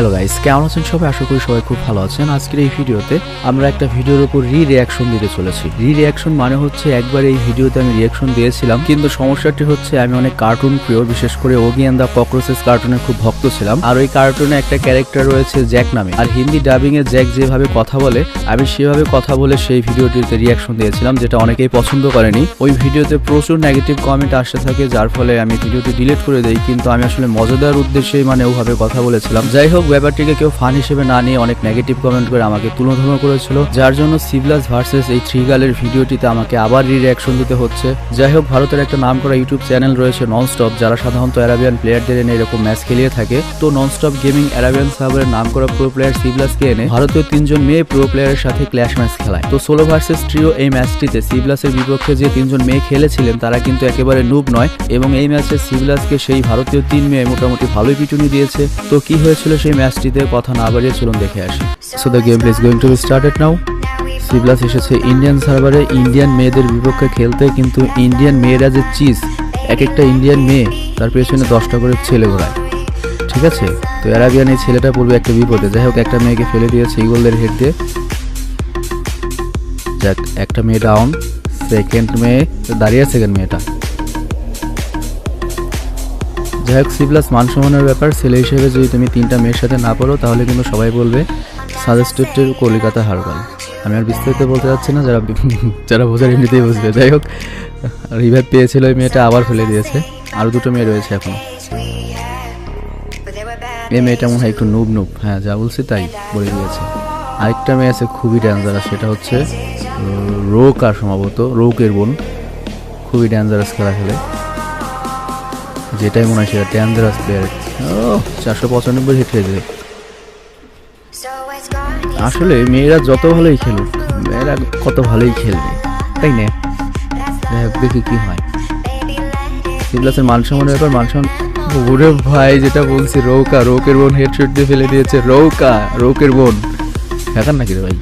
Hello guys, কেমন আছেন সবাই? আশা করি সবাই খুব ভালো আছেন। আজকের এই ভিডিওতে আমরা একটা ভিডিওর উপর রিঅ্যাকশন দিতে চলেছি। রিঅ্যাকশন মানে হচ্ছে একবার এই ভিডিওতে আমি রিঅ্যাকশন দিয়েছিলাম, কিন্তু সমস্যাটি হচ্ছে আমি অনেক কার্টুন প্রিয়, বিশেষ করে ওগি অ্যান্ড দ্য ককরোচেস কার্টুনের খুব ভক্ত ছিলাম। আর ওই কার্টুনে একটা ক্যারেক্টার রয়েছে জ্যাক নামে, আর হিন্দি ডাবিং এ জ্যাক যেভাবে কথা বলে আমি সেভাবে কথা বলে সেই ভিডিওটিতে রিঅ্যাকশন দিয়েছিলাম, যেটা অনেকেই পছন্দ করেনি। ওই ভিডিওতে প্রচুর নেগেটিভ কমেন্ট আসতে থাকে, যার ফলে আমি ভিডিওটি ডিলিট করে দেই। কিন্তু আমি আসলে মজাদার উদ্দেশ্যেই ওভাবে কথা বলেছিলাম। যাই হোক, ব্যাপারটিকে কেউ ফান হিসেবে না নিয়ে অনেক নেগেটিভ কমেন্ট করে আমাকে তুলোধর্ম করেছিল, যার জন্য সিভলাস ভার্সেস এই 3 গার্লের ভিডিওটিতে আমাকে আবার রিঅ্যাকশন দিতে হচ্ছে। যাই হোক, ভারতের একটা নামকরা ইউটিউব চ্যানেল রয়েছে ননস্টপ, যারা সাধারণত অ্যারাবিয়ান প্লেয়ারদের এনে এরকম ম্যাচ খেলিয়ে থাকে। তো ননস্টপ গেমিং অ্যারাবিয়ান সার্ভারের নামকরা প্রো প্লেয়ার সিভলাসকে এনে ভারতীয় 3 জন মেয়ে প্রো প্লেয়ারের সাথে ক্ল্যাশ ম্যাচ খেলায়। তো সোলো ভার্সেস ট্রিও এই ম্যাচটিতে সিভলাসের বিপক্ষে যে 3 জন মেয়ে খেলেছিলেন তারা কিন্তু একেবারে নুব নয়, এবং এই ম্যাচে সিভলাসকে সেই ভারতীয় 3 মেয়ে মোটামুটি ভালোই পিটুনি দিয়েছে। তো কি হয়েছিল সেই ম্যাচটিতে, কথা না বাড়িয়ে চলুন দেখে আসি। So the game is going to be started now. সিভলাস এসেছে ইন্ডিয়ান সার্ভারে ইন্ডিয়ান মেয়েদের বিপক্ষে খেলতে, কিন্তু ইন্ডিয়ান মেয়েরা যে চিজ, এক একটা ইন্ডিয়ান মেয়ে তার পেছনে 10টা করে ছেলে ঘোরায়, ঠিক আছে? তো অ্যারাবিয়ান এই ছেলেটা পড়বে একটা বিপদে। যাই হোক, একটা মেয়েকে ফেলে দিয়েছে ইগলদের হেড দিয়ে। যাক, একটা মেয়ে ডাউন। সেকেন্ড মেয়ে দাঁড়িয়ে, সেকেন্ড মেয়েটা। যাই হোক, সিভলাস মান সম্মানের ব্যাপার, ছেলে হিসেবে যদি তুমি 3টা মেয়ের সাথে না পড়ো তাহলে কিন্তু সবাই বলবে সাজেস্টেড কলকাতা হারবাল। আমি আর বিস্তারিত বলতে যাচ্ছি না, যারা বোঝার এমনিতেই বুঝবে। যাই হোক, রিভাইভ পেয়েছিল ওই মেয়েটা, আবার ফেলে দিয়েছে। আরও 2টো মেয়ে রয়েছে এখনো। এই মেয়েটা মনে হয় একটু নুব, হ্যাঁ যা বলছি তাই বলে দিয়েছে। আরেকটা মেয়ে আছে খুবই ডেঞ্জারাস, সেটা হচ্ছে রোকা, সম্ভবত রৌকের বোন। খুবই ডেঞ্জারাস খেলা খেলে, যেটাই মনে হয় সেটা ডেঞ্জারাস প্লেয়ার। 495 হিট খেয়েছে। আসলে মেয়েরা যত ভালোই খেলুক, মেয়েরা কত ভালোই খেলবে, তাই না? দেখি কি হয়। সিভলাসের মান সম্মানের ব্যাপার, মান সম্মান। ওরে ভাই, যেটা বলছি, রৌকের বোন হেডশট দিয়ে ফেলে দিয়েছে। রৌকের বোন দেখান নাকি রে ভাই?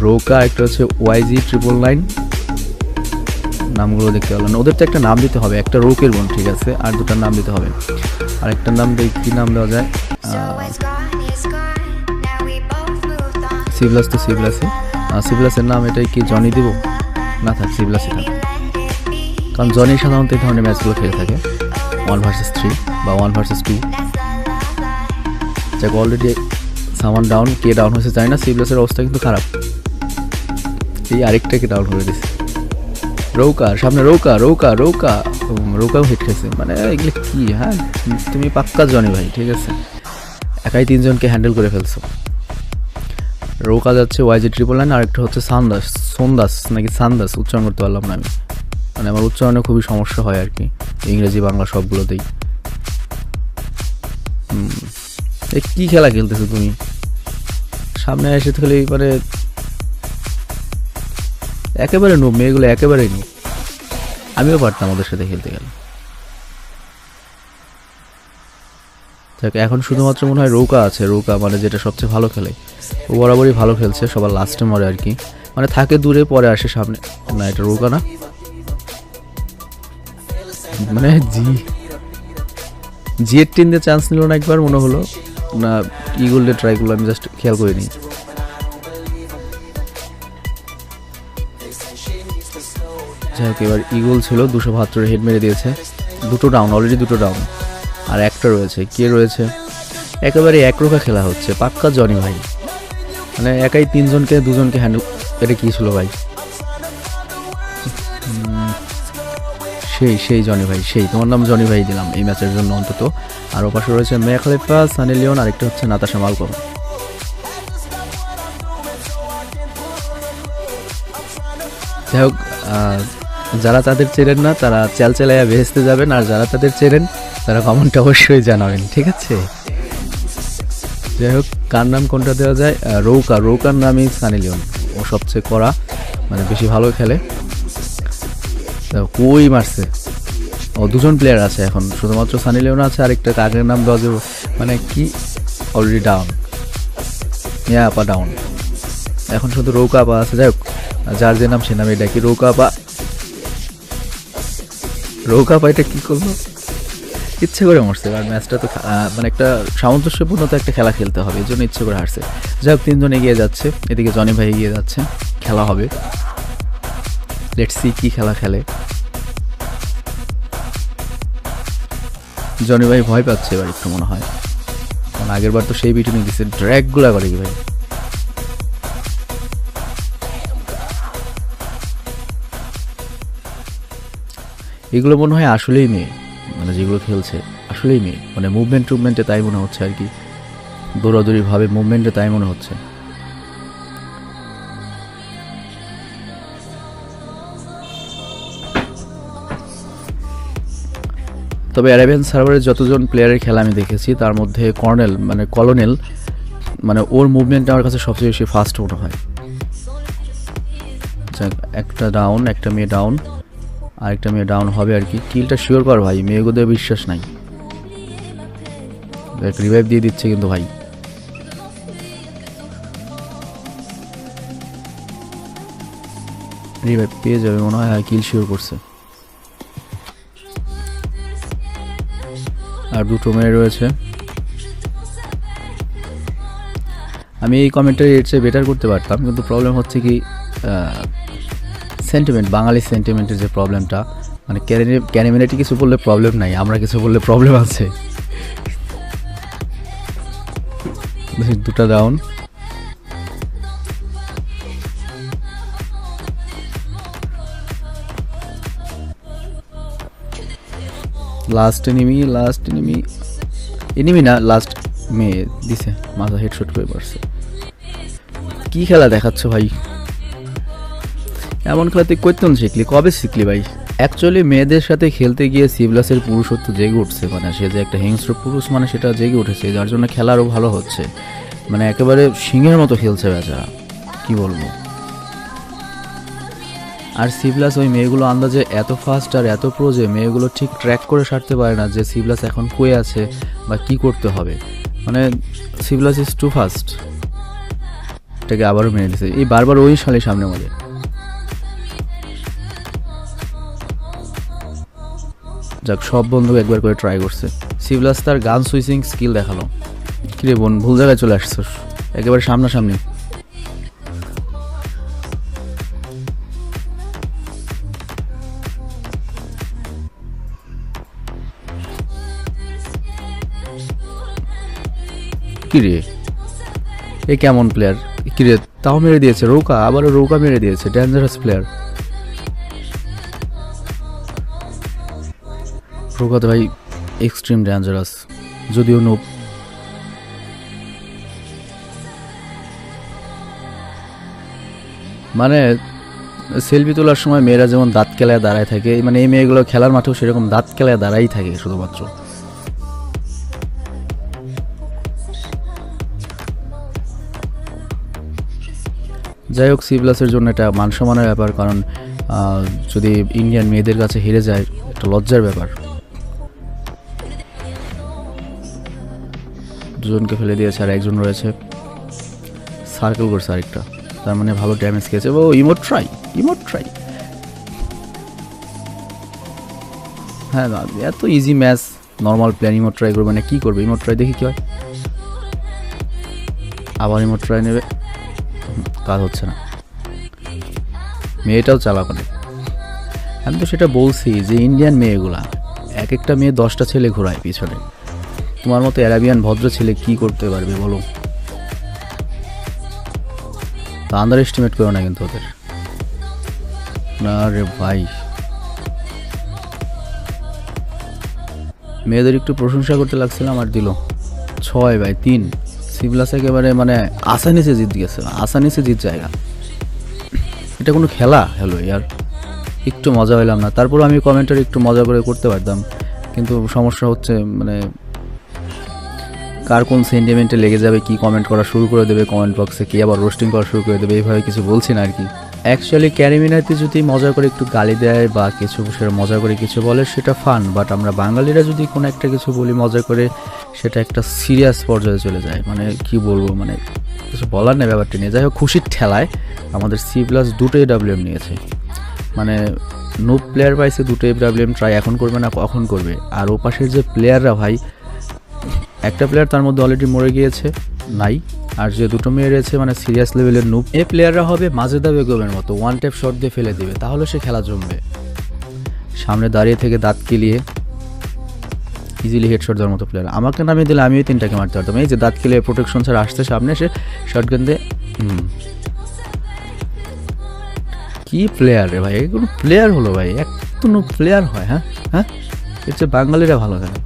রৌকা, একটা হচ্ছে YG999, নামগুলো দেখতে পারলাম না। ওদের তো একটা নাম দিতে হবে, একটা রৌকের বোন, ঠিক আছে, আর 2টার নাম দিতে হবে। আরেকটার নাম দেই, কি নাম দেওয়া যায়? সিভলাস তো সিভলাসের নাম এটাই কি জনি দিব? না থাক, সিভলাসই থাক, কারণ জনি সাধারণত এই ধরনের ম্যাচগুলো খেলে থাকে 1 ভার্সেস 3 বা 1 ভার্সেস 2। যাক, অলরেডি সামান ডাউন। কে ডাউন হয়েছে জানি না। সিভলাসের অবস্থা কিন্তু খারাপ। এই আরেকটাকে ডাউন করে দিছে। রৌকার সামনে রৌকাও হিট খেয়েছে। মানে এগুলো কি? হ্যাঁ, তুমি পাক্কা জনি ভাই, ঠিক আছে, একাই 3 জনকে হ্যান্ডেল করে ফেলছো। রৌকা যাচ্ছে YG999, আরেকটা হচ্ছে সন্দাস নাকি সান্দাস, উচ্চারণ করতে পারলাম না আমি, মানে আমার উচ্চারণে খুবই সমস্যা হয় আর কি, ইংরেজি বাংলা সবগুলোতেই। কি খেলা খেলতেছো তুমি? সামনে এসে খেলে মানে একেবারে নুব, মেয়েগুলো একেবারেই নুব। আমিও পারতাম ওদের সাথে খেলতে গেলে। এখন শুধুমাত্র মনে হয় রৌকা আছে, রৌকা মানে যেটা সবচেয়ে ভালো খেলে। ও বরাবরই ভালো খেলছে, সবার লাস্টে মরে আর কি, মানে থাকে দূরে পরে আসে সামনে। না, এটা রৌকা না, মানে জিএর টিম দিয়ে চান্স নিল না একবার, মনে হলো না ইগল দিয়ে ট্রাই করলো, আমি জাস্ট খেয়াল করিনি। যাই হোক, এবার ইগল ছিল, 272 হেড মেরে দিয়েছে। 2টো ডাউন, অলরেডি 2টো ডাউন, আর একটা রয়েছে। কে রয়েছে? একেবারে একরোখা খেলা হচ্ছে, পাক্কা জনি ভাই, মানে একাই 3 জনকে 2 জনকে হ্যান্ডেল। এটা কি ছিল ভাই? সেই জনি ভাই, তোমার নাম জনি ভাই দিলাম এই ম্যাচের জন্য অন্তত। আর ওপাশে রয়েছে মিয়া খলিফা, সানি লিওন, আরেকটা হচ্ছে নাতাশা মালকম। যাই হোক, যারা তাদের চেনেন না তারা চালাইয়া ভেস্তে যাবেন, আর যারা তাদের চেনেন তারা কমেন্টে অবশ্যই জানাবেন, ঠিক আছে? যাই হোক, কার নাম কোনটা দেওয়া যায়? রৌকার নামই সানি লিওন। ও সবচেয়ে কড়া, মানে বেশি ভালো খেলে। কই মারছে? 2 জন প্লেয়ার আছে এখন, শুধুমাত্র সানি লিওন আছে, আরেকটা কাকের নাম দেওয়া যাবে, মানে কি অলরেডি ডাউন। আপা ডাউন, এখন শুধু রৌকা আপা আছে। যাই হোক, যার যে নাম সে নামে ডাকি, রৌকা আপা। এটা কি করলো? ইচ্ছে করে মরছে, কারণ ম্যাচটা তো মানে একটা সামঞ্জস্যপূর্ণ তো একটা খেলা খেলতে হবে, এই জন্য ইচ্ছে করে হারছে। যাই হোক, 3 জন এগিয়ে যাচ্ছে, এদিকে জনি ভাই এগিয়ে যাচ্ছে, খেলা হবে, লেটস সি কি খেলা খেলে। জনি ভাই ভয় পাচ্ছে এবার একটু মনে হয়, কারণ আগের বার তো সেই পিটুনি দিচ্ছে, ড্র্যাগগুলা করে কি ভাই। এগুলো মনে হয় আসলেই মেয়ে, মানে যেগুলো খেলছে আসলেই মেয়ে, মানে মুভমেন্টে তাই মনে হচ্ছে আর কি, দৌড়াদৌড়ি ভাবে মুভমেন্টে তাই মনে হচ্ছে। তবে অ্যারাবিয়ান সার্ভারের যতজন প্লেয়ারের খেলা আমি দেখেছি তার মধ্যে কলোনেল মানে ওর মুভমেন্ট আমার কাছে সবচেয়ে বেশি ফাস্ট মনে হয়। একটা ডাউন, একটা মেয়ে ডাউন, আরেকটা মেয়ে ডাউন হবে আর কি। কিলটা শিওর কর ভাই, মেয়েগুলোদের বিশ্বাস নাই। রিভাইভ দিয়ে দিচ্ছে কিন্তু ভাই, রিভাইভ পেয়ে যাবে মনে হয়, কিল শিওর করছে। আর 2টো মেয়ে রয়েছে। আমি এই কমেন্টটা এর চেয়ে বেটার করতে পারতাম, কিন্তু প্রবলেম হচ্ছে কি সেন্টিমেন্ট, বাঙালি সেন্টিমেন্টের যে প্রবলেমটা, মানে ক্যানিমিনেটি কিছু বললে প্রবলেম নাই, আমরা কিছু বললে প্রবলেম আছে। 2টা ডাউন, লাস্ট এনিমি না, লাস্ট মেয়ে দিছে, মাথা হেডশট করে পড়ছে। কি খেলা দেখাচ্ছ ভাই, এমন খেলা তুই কইতেন শিখলি, কবে শিখলি ভাই? অ্যাকচুয়ালি মেয়েদের সাথে খেলতে গিয়ে সিভলাসের পুরুষত্ব জেগে উঠছে, মানে সে যে একটা হিংস্র পুরুষ, মানে সেটা জেগে উঠেছে, যার জন্য খেলা আরও ভালো হচ্ছে, মানে একেবারে সিংহের মতো খেলছে বেচারা, কি বলবো। আর সিভলাস ওই মেয়েগুলো আন্দাজে এত ফাস্ট আর এত প্রো যে মেয়েগুলো ঠিক ট্র্যাক করে সারতে পারে না যে সিভলাস এখন কই আছে বা কি করতে হবে, মানে সিভলাস ইজ টু ফাস্ট। এটাকে আবারও মেরে দিচ্ছে, এই বারবার ওই শালে সামনে মধ্যে। যাক, সব বন্ধু একবার করে ট্রাই করছে। সিভলাস তার গান সুইচিং স্কিল দেখালো। কিরে বোন, ভুল জায়গায় চলে আসছিস, একেবারে সামনাসামনি। কিরে এ কেমন প্লেয়ার, কিরে তাও মেরে দিয়েছে রৌকা, আবারও রৌকা মেরে দিয়েছে, ডেঞ্জারাস প্লেয়ার। রৌকা তো ভাই এক্সট্রিম ডেঞ্জারাস, যদিও নুব। মানে সেলফি তোলার সময় মেয়েরা যেমন দাঁত কেলায় দাঁড়ায় থাকে, মানে এই মেয়েগুলো খেলার মাঠেও সেরকম দাঁত কেলায় দাঁড়াই থাকে শুধুমাত্র। যাই হোক, সিভলাসের জন্য এটা মানসম্মানের ব্যাপার, কারণ যদি ইন্ডিয়ান মেয়েদের কাছে হেরে যায় একটা লজ্জার ব্যাপার। দুজনকে ফেলে দিয়েছে আর একজন রয়েছে, সার্কেল করছে আরেকটা, তার মানে ভালো ড্যামেজ খেয়েছে। ও ইমোট ট্রাই, হ্যাঁ এত easy match, normal player emote try করবে না, কি করবে? ইমোট ট্রাই দেখি কি হয়। আবার ইমোট ট্রাই নেবে, কাজ হচ্ছে না। মেয়েটাও চালাক অনেক। আমি তো সেটা বলছি যে ইন্ডিয়ান মেয়েগুলা এক একটা মেয়ে 10টা ছেলে ঘোরায় পিছনে, তোমার মতো অ্যারাবিয়ান ভদ্র ছেলে কি করতে পারবে বলো? তা আন্ডার এস্টিমেট করো না কিন্তু ওদের। না রে ভাই, মেয়েদের একটু প্রশংসা করতে লাগছিলাম আর দিল 6/3। সিভলাস একেবারে মানে আসানিসে জিত গেছে, আসানিসে জিত জায়গা। এটা কোনো খেলা হলো ইয়ার, একটু মজা হইলাম না। তারপর আমি কমেন্টার একটু মজা করে করতে পারতাম, কিন্তু সমস্যা হচ্ছে মানে কার কোন সেন্টিমেন্টে লেগে যাবে, কি কমেন্ট করা শুরু করে দেবে কমেন্ট বক্সে, কি আবার রোস্টিং করা শুরু করে দেবে, এইভাবে কিছু বলছি না আর কি। অ্যাকচুয়ালি ক্যারিমিনাতে যদি মজা করে একটু গালি দেয় বা কিছু সেটা মজা করে কিছু বলে সেটা ফান, বাট আমরা বাঙালিরা যদি কোনো একটা কিছু বলি মজা করে, সেটা একটা সিরিয়াস পর্যায়ে চলে যায়। মানে কি বলবো, মানে কিছু বলার নেই ব্যাপারটা নিয়ে। যাই হোক, খুশির ঠেলায় আমাদের সিভলাস 2টো AWM নিয়েছে, মানে নুব প্লেয়ার পাইছে দুটো এফডব্লিউএম ট্রাই এখন করবে না কখন করবে। আর ও পাশের যে প্লেয়াররা ভাই, একটা প্লেয়ার তার মধ্যে অলরেডি মরে গিয়েছে নাই, আর যে দুটো মেয়ে রয়েছে মানে সিরিয়াস লেভেলের নুব। এই প্লেয়াররা হবে মাজেদা বেগমের মতো, ওয়ান ট্যাপ শট দিয়ে ফেলে দিবে, তাহলে সে খেলা জমবে। সামনে দাঁড়িয়ে থেকে দাঁত কেলিয়ে ইজিলি হেডশট দেওয়ার মতো প্লেয়ার। আমাকে নামিয়ে দিলে আমিও 3টাকে মারতে পারতাম। এই যে দাঁত কেলিয়ে প্রোটেকশন ছাড়া আসতে সামনে এসে শটগান দিয়ে কি প্লেয়ার রে ভাই, এগুলো প্লেয়ার হলো ভাই, একটু প্লেয়ার হয়। হ্যাঁ হ্যাঁ, এর চেয়ে বাঙালিরা ভালো খেলে,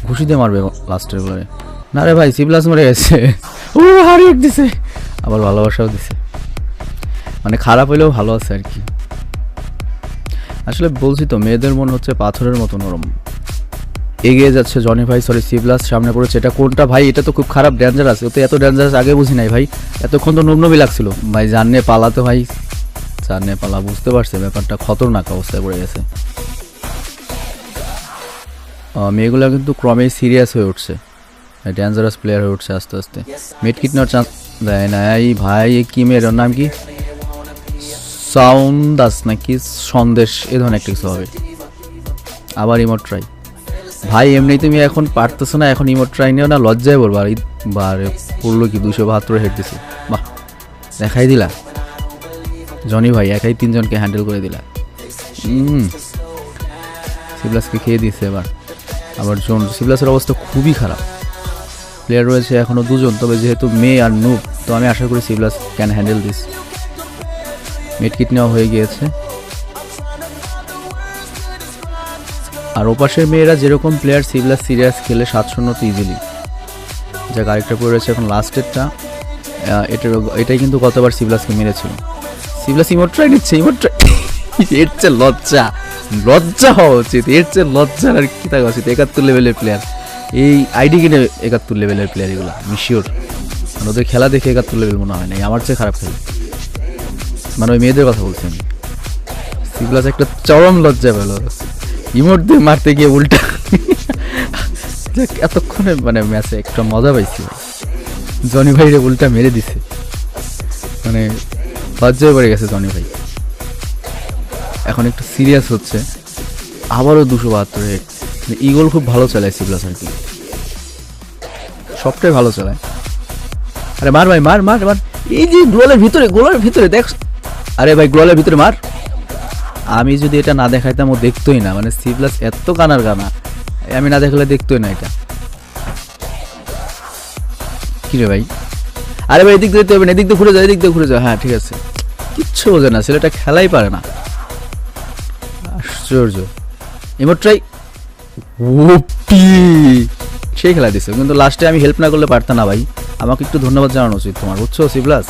ঘুষি দিয়ে মারবে লাস্টের বলে। না রে ভাই, সিপ্লাস মরে গেছে, ও হারিয়ে দিছে, আবার ভালোবাসাও দিছে, মানে খারাপ হইলেও ভালো আছে আর কি। আসলে বলছি তো, মেয়েদের মন হচ্ছে পাথরের মতো নরম। এগিয়ে যাচ্ছে জনি ভাই, সরি সিপ্লাস সামনে পড়েছে। এটা কোনটা ভাই, এটা তো খুব খারাপ ডেঞ্জারাস, ও তো এত ডেঞ্জারাস আগে বুঝি নাই ভাই, এতক্ষণ তো নবনবী লাগছিল ভাই। জাননে পালাতে ভাই, জাননে পালা, বুঝতে পারছে ব্যাপারটা খতরনাক অবস্থায় পড়ে গেছে। মেয়েগুলো কিন্তু ক্রমেই সিরিয়াস হয়ে উঠছে, ডেঞ্জারাস প্লেয়ার হয়ে উঠছে আস্তে আস্তে। মিড কিট নেওয়ার চান্স দেয় না এই ভাই। কি মেয়ের নাম কি, সাউন্দাস নাকি সন্দেশ, এ ধরনের একটা কিছু হবে। আবার ইমোট ট্রাই ভাই, এমনি তুমি এখন পারতেছো না, এখন ইমোট ট্রাই নিও না, লজ্জায় বলবো। আর বারে পড়লো কি 272 হেড দিছে, বাহ দেখাই দিলা জনি ভাই, একাই 3জনকে হ্যান্ডেল করে দিলা। সিপ্লাসকে খেয়ে দিচ্ছে এবার। আবার জোন, সিপ্লাসের অবস্থা খুবই খারাপ, প্লেয়ার রয়েছে এখনও 2জন, তবে যেহেতু মেয়ে আর নুব, তো আমি আশা করি C plus can handle this. Mid kit নেওয়া হয়ে গিয়েছে। আর ওপাশের মেয়েরা যেরকম প্লেয়ার, সিপ্লাস সিরিয়াস খেলে 7-0 ইজিলি। যা আরেকটা পড়ে রয়েছে এখন লাস্টেরটা, এটাই কিন্তু গতবার সিপ্লাসকে মেরেছিল। সিপ্লাস ইমোট ট্রাই নিচ্ছে, ইমোট ট্রাই, এর চেয়ে লজ্জা হওয়া উচিত, এর চেয়ে লজ্জার আর কি থাকা উচিত। 71 লেভেলের প্লেয়ার, এই আইডি কিনে 71 লেভেলের প্লেয়ার এগুলো, আমি শিওর। মানে ওদের খেলা দেখে 71 লেভেল মনে হয় না, আমার চেয়ে খারাপ খেলে, মানে ওই মেয়েদের কথা বলছি আমি। সিপ্লাস একটা চরম লজ্জা পেল, ইমোট দিয়ে মারতে গিয়ে উল্টা। এতক্ষণে মানে ম্যাচে একটা মজা পাইছি, জনি ভাইরে উল্টা মেরে দিছে, মানে লজ্জায় পড়ে গেছে জনি ভাই। এখন একটু সিরিয়াস হচ্ছে, আবারও 272 হেড। ইগল খুব ভালো চালায় সিপ্লাস আর কি, সবটাই ভালো চালায়। আরে মার ভাই, মার মার মার, এই যে গোলের ভিতরে দেখ, আরে ভাই গোলের ভিতরে মার। আমি যদি এটা না দেখাইতাম ও দেখতোই না, মানে সিপ্লাস এত গানার গানা, আমি না দেখালে দেখতোই না এটা। কি রে ভাই, আরে ভাই এদিক দিয়ে হবে না, এদিক দিয়ে ঘুরে যাও, এদিক দিয়ে ঘুরে যাও। হ্যাঁ ঠিক আছে, কিচ্ছু বোঝে না, ছেলেটা খেলাই পারে না, আশ্চর্য। ইমোট ট্রাই, ওপি সেই খেলা দিছে, কিন্তু লাস্টে আমি হেল্প না করলে পারতাম না ভাই। আমাকে একটু ধন্যবাদ জানানো উচিত তোমার, বুঝছো সিপ্লাস।